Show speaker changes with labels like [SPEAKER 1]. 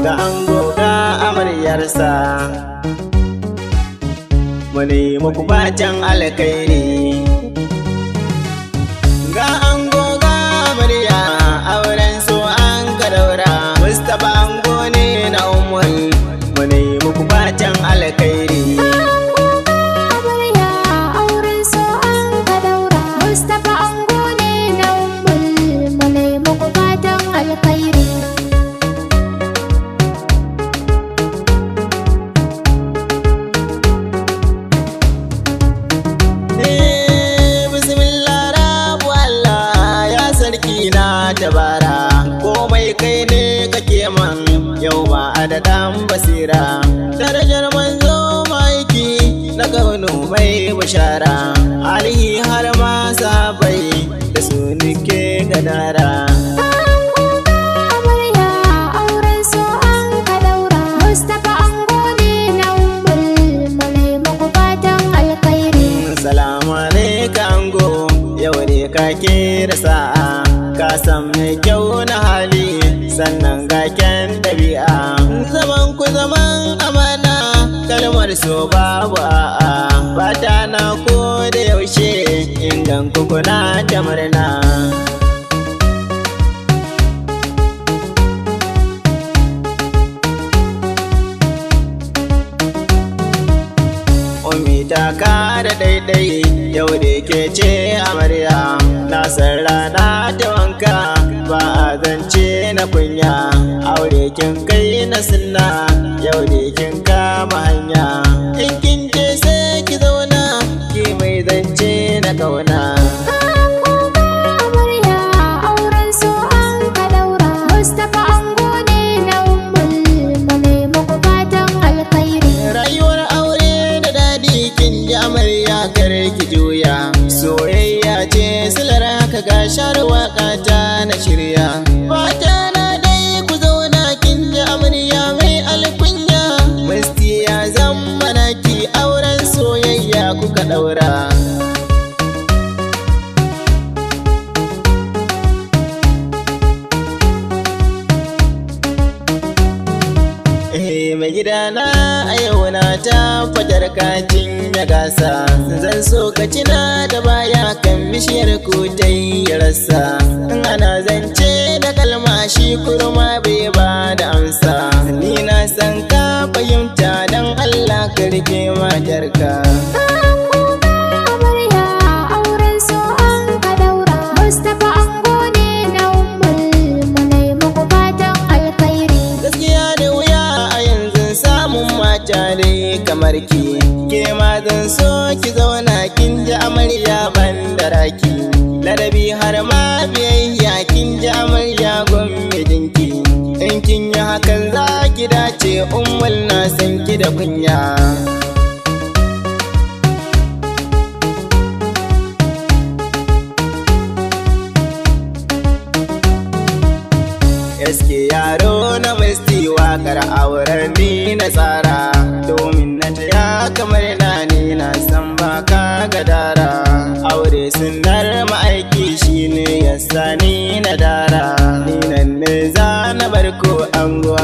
[SPEAKER 1] ga ango ga amaryarsa. Mune muku fatan alkhairi. Ga ango ga amarya auren su an ka daura. Mustapha ango ne na Ummul. Mune muku fatan alkhairi.
[SPEAKER 2] Dabara komai kai ne kake man yau ba a da dan basira darajar manzo maiki na kaunu mai bishara alihi har ma sahabai da su nike gadara. Salamu alaikum ango yau ne kake da sa'a ka san mai kyau na hali sannan ga kyan ɗabi'a zaman ku zaman amana kalmar so babu a'a fata na ko da yaushe ingan ku kuna ta murna. Ta da daidai yau da ke ce amarya na san rana ta wanka ba a zance na kunya aure kin kai na sunna yau da kin kama hanya in kin je sai ki zauna ki mai zance na kauna. Kare ki juya soyayya ce silar haka ga shar waka ta na shirya fata na dai ku zauna kin ji amarya mai alkunya musti ya zama naki auren soyayya kuka daura. Mai gidana a yau na ta fajar kacin ya gasa zan so ka cina da baya kan bishiyar kutai ya rasa in ana zance da kalma shi kurma bai ba da amsa ni na san ka fahimta dan Allah ka rike matarka. Dai kamar ki ke ma zan so ki zauna kin ji amarya ban da raki ladabi har ma biyayya kin ji amarya gun mijinki in kin yi hakan za ki dace Ummul na san ki da kunya. Eske yaro na musti wakar auren ni na tsara domin na taya kamar na ni na san baka gadara aure sunnar ma'aiki shine yasa ni na dara ni nan ne za na barko ango